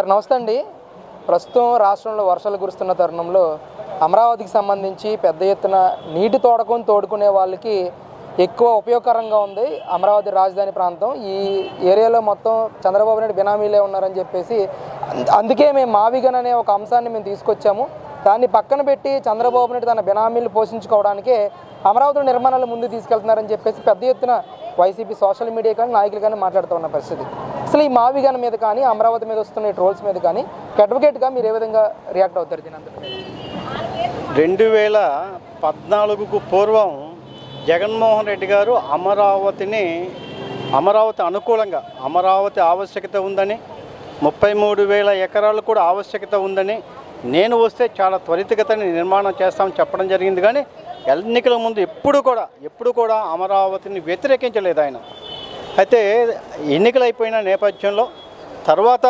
నమస్తే అండి. ప్రస్తుతం రాష్ట్రంలో వర్షాలు కురుస్తున్న తరుణంలో అమరావతికి సంబంధించి పెద్ద ఎత్తున నీటి తోడుకునే వాళ్ళకి ఎక్కువ ఉపయోగకరంగా ఉంది అమరావతి రాజధాని ప్రాంతం. ఈ ఏరియాలో మొత్తం చంద్రబాబు నాయుడు బినామీలే ఉన్నారని చెప్పేసి అందుకే మేము మావిగన్ అనే ఒక అంశాన్ని మేము తీసుకొచ్చాము. దాన్ని పక్కన పెట్టి చంద్రబాబు నాయుడు తన బినామీలు పోషించుకోవడానికే అమరావతి నిర్మాణాలు ముందు తీసుకెళ్తున్నారని చెప్పేసి పెద్ద ఎత్తున వైసీపీ సోషల్ మీడియా కానీ నాయకులు కానీ మాట్లాడుతూ ఉన్న పరిస్థితి. అసలు ఈ మావిగన్ మీద కానీ అమరావతి మీద వస్తున్న ట్రోల్స్ మీద కానీ అడ్వకేట్గా మీరు ఏ విధంగా రియాక్ట్ అవుతారు? దీని అంతా 2014కు పూర్వం జగన్మోహన్ రెడ్డి గారు అమరావతి అనుకూలంగా అమరావతి ఆవశ్యకత ఉందని 33,000 ఎకరాలు కూడా ఆవశ్యకత ఉందని నేను వస్తే చాలా త్వరితగతిని నిర్మాణం చేస్తామని చెప్పడం జరిగింది. కానీ ఎన్నికల ముందు ఎప్పుడు కూడా అమరావతిని వ్యతిరేకించలేదు ఆయన. అయితే ఎన్నికలు అయిపోయిన నేపథ్యంలో తర్వాత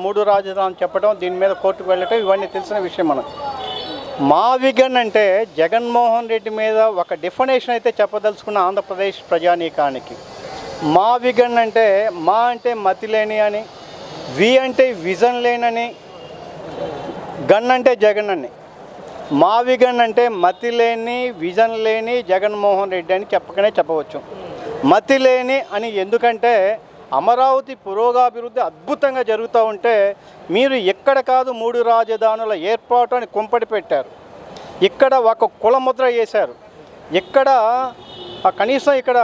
3 రాజధానులు చెప్పడం, దీని మీద కోర్టుకు వెళ్ళటం ఇవన్నీ తెలిసిన విషయం. మనకు మావిగన్ అంటే జగన్మోహన్ రెడ్డి మీద ఒక డెఫినేషన్ అయితే చెప్పదలుచుకున్న ఆంధ్రప్రదేశ్ ప్రజానీకానికి. మావిగన్ అంటే మా అంటే మతి లేని అని, వి అంటే విజన్ లేనని, గన్ అంటే జగన్ అని. మావిగన్ అంటే మతి లేని విజన్ లేని జగన్మోహన్ రెడ్డి అని చెప్పవచ్చు. మతి లేని అని ఎందుకంటే అమరావతి పురోగాభివృద్ధి అద్భుతంగా జరుగుతూ ఉంటే మీరు ఎక్కడ కాదు 3 రాజధానుల ఏర్పాటు అని కుంపటి పెట్టారు. ఇక్కడ ఒక కులముద్ర వేశారు. కనీసం ఇక్కడ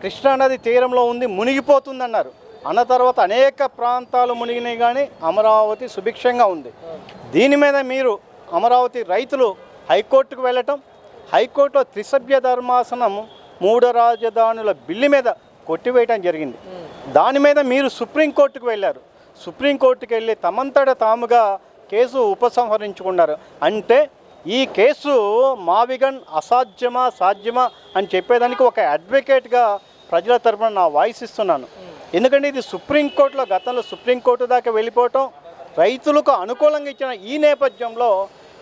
కృష్ణానది తీరంలో ఉంది, మునిగిపోతుందన్నారు. అన్న తర్వాత అనేక ప్రాంతాలు మునిగినాయి, కానీ అమరావతి సుభిక్షంగా ఉంది. దీని మీద మీరు అమరావతి రైతులు హైకోర్టుకు వెళ్ళటం, హైకోర్టులో త్రిసభ్య ధర్మాసనం 3 రాజధానుల బిల్లు మీద కొట్టివేయటం జరిగింది. దాని మీద మీరు సుప్రీంకోర్టుకు వెళ్ళారు. సుప్రీంకోర్టుకు వెళ్ళి తమంతట తాముగా కేసు ఉపసంహరించుకున్నారు. అంటే ఈ కేసు మావిగన్ అసాధ్యమా సాధ్యమా అని చెప్పేదానికి ఒక అడ్వకేట్గా ప్రజల తరపున నా వాయిస్ ఇస్తున్నాను. ఎందుకంటే ఇది సుప్రీంకోర్టులో గతంలో సుప్రీంకోర్టు దాకా వెళ్ళిపోవటం రైతులకు అనుకూలంగా ఇచ్చిన ఈ నేపథ్యంలో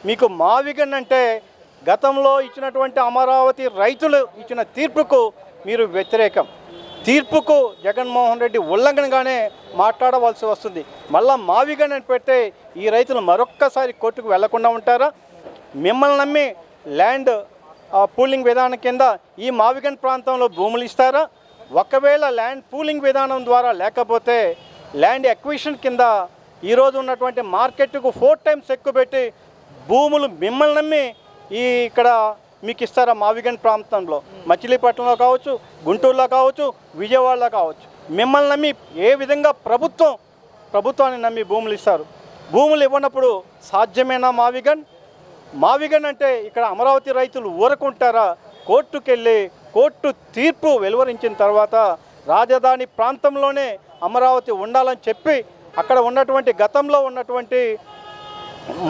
మీకు మావిగన్ అంటే గతంలో ఇచ్చినటువంటి అమరావతి రైతులు ఇచ్చిన తీర్పుకు మీరు వ్యతిరేకం. తీర్పుకు జగన్మోహన్ రెడ్డి ఉల్లంఘనగానే మాట్లాడవలసి వస్తుంది. మళ్ళా మావిగన్ అని పెడితే ఈ రైతులు మరొక్కసారి కోర్టుకు వెళ్లకుండా ఉంటారా? మిమ్మల్ని నమ్మి ల్యాండ్ పూలింగ్ విధానం కింద ఈ మావిగన్ ప్రాంతంలో భూములు ఇస్తారా? ఒకవేళ ల్యాండ్ పూలింగ్ విధానం ద్వారా లేకపోతే ల్యాండ్ ఎక్విజిషన్ కింద ఈరోజు ఉన్నటువంటి మార్కెట్కు 4 times ఎక్కువ పెట్టి భూములు మిమ్మల్ని నమ్మి ఇక్కడ మీకు ఇస్తారా? మావిగన్ ప్రాంతంలో మచిలీపట్నంలో కావచ్చు, గుంటూరులో కావచ్చు, విజయవాడలో కావచ్చు, మిమ్మల్ని నమ్మి ఏ విధంగా ప్రభుత్వాన్ని నమ్మి భూములు ఇస్తారు? భూములు ఇవ్వనప్పుడు సాధ్యమేనా మావిగన్ అంటే ఇక్కడ అమరావతి రైతులు ఊరకుంటారా? కోర్టుకెళ్ళి కోర్టు తీర్పు వెలువరించిన తర్వాత రాజధాని ప్రాంతంలోనే అమరావతి ఉండాలని చెప్పి అక్కడ ఉన్నటువంటి గతంలో ఉన్నటువంటి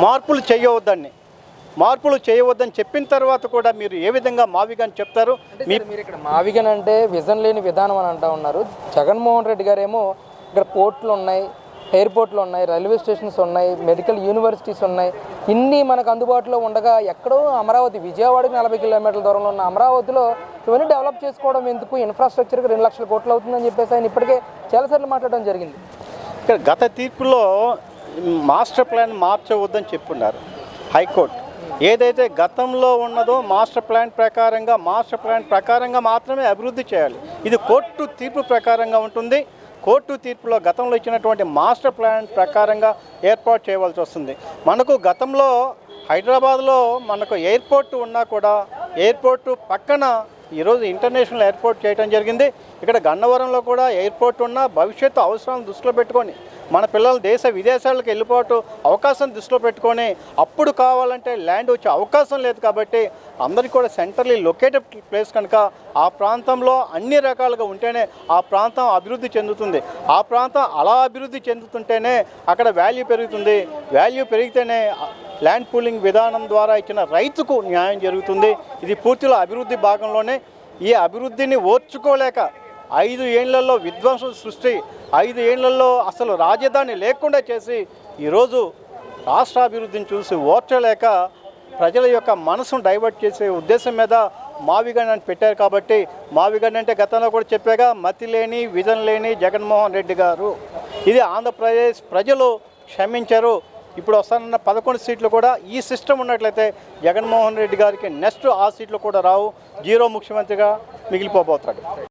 మార్పులు చేయవద్దని చెప్పిన తర్వాత కూడా మీరు ఏ విధంగా మావిగన్ చెప్తారు? మీరు ఇక్కడ మావిగన్ అంటే విజన్ లేని విధానం అని అంటూ ఉన్నారు. జగన్మోహన్ రెడ్డి గారేమో ఇక్కడ పోర్టులు ఉన్నాయి, ఎయిర్పోర్ట్లు ఉన్నాయి, రైల్వే స్టేషన్స్ ఉన్నాయి, మెడికల్ యూనివర్సిటీస్ ఉన్నాయి. ఇన్ని మనకు అందుబాటులో ఉండగా ఎక్కడో అమరావతి విజయవాడకి 40 కిలోమీటర్ల దూరంలో ఉన్న అమరావతిలో ఇవన్నీ డెవలప్ చేసుకోవడం ఎందుకు? ఇన్ఫ్రాస్ట్రక్చర్కి 2 లక్షల కోట్లు అవుతుందని చెప్పేసి ఆయన ఇప్పటికే చాలాసార్లు మాట్లాడడం జరిగింది. ఇక్కడ గత తీర్పులో మాస్టర్ ప్లాన్ మార్చవద్దని చెప్పున్నారు హైకోర్టు. ఏదైతే గతంలో ఉన్నదో మాస్టర్ ప్లాన్ ప్రకారంగా మాత్రమే అభివృద్ధి చేయాలి. ఇది కోర్టు తీర్పు ప్రకారంగా ఉంటుంది. కోర్టు తీర్పులో గతంలో ఇచ్చినటువంటి మాస్టర్ ప్లాన్ ప్రకారంగా ఏర్పాటు చేయవలసి వస్తుంది. మనకు గతంలో హైదరాబాద్లో మనకు ఎయిర్పోర్ట్ ఉన్నా కూడా ఎయిర్పోర్టు పక్కన ఈరోజు ఇంటర్నేషనల్ ఎయిర్పోర్ట్ చేయడం జరిగింది. ఇక్కడ గన్నవరంలో కూడా ఎయిర్పోర్ట్ ఉన్న భవిష్యత్తు అవసరాలను దృష్టిలో పెట్టుకొని మన పిల్లలు దేశ విదేశాలకు వెళ్ళిపోవటం అవకాశం దృష్టిలో పెట్టుకొని అప్పుడు కావాలంటే ల్యాండ్ వచ్చే అవకాశం లేదు. కాబట్టి అందరికీ కూడా సెంట్రల్లీ లొకేటెడ్ ప్లేస్ కనుక ఆ ప్రాంతంలో అన్ని రకాలుగా ఉంటేనే ఆ ప్రాంతం అభివృద్ధి చెందుతుంది. ఆ ప్రాంతం అలా అభివృద్ధి చెందుతుంటేనే అక్కడ వాల్యూ పెరుగుతుంది. వాల్యూ పెరిగితేనే ల్యాండ్ పూలింగ్ విధానం ద్వారా ఇచ్చిన రైతుకు న్యాయం జరుగుతుంది. ఇది పూర్తిలో అభివృద్ధి భాగంలోనే. ఈ అభివృద్ధిని ఓర్చుకోలేక 5 ఏళ్లలో విధ్వంసం సృష్టి, 5 ఏళ్లలో అసలు రాజధాని లేకుండా చేసి ఈరోజు రాష్ట్రాభివృద్ధిని చూసి ఓర్చలేక ప్రజల యొక్క మనసును డైవర్ట్ చేసే ఉద్దేశం మీద మావిగన్ అని పెట్టారు. కాబట్టి మావిగన్ అంటే గతంలో కూడా చెప్పాగా మతి లేని విజన్ లేని జగన్మోహన్ రెడ్డి గారు. ఇది ఆంధ్రప్రదేశ్ ప్రజలు క్షమించరు. ఇప్పుడు వస్తానన్న 11 సీట్లు కూడా ఈ సిస్టమ్ ఉన్నట్లయితే జగన్మోహన్ రెడ్డి గారికి నెక్స్ట్ ఆ సీట్లు కూడా రావు. 0 ముఖ్యమంత్రిగా మిగిలిపోబోతాడు.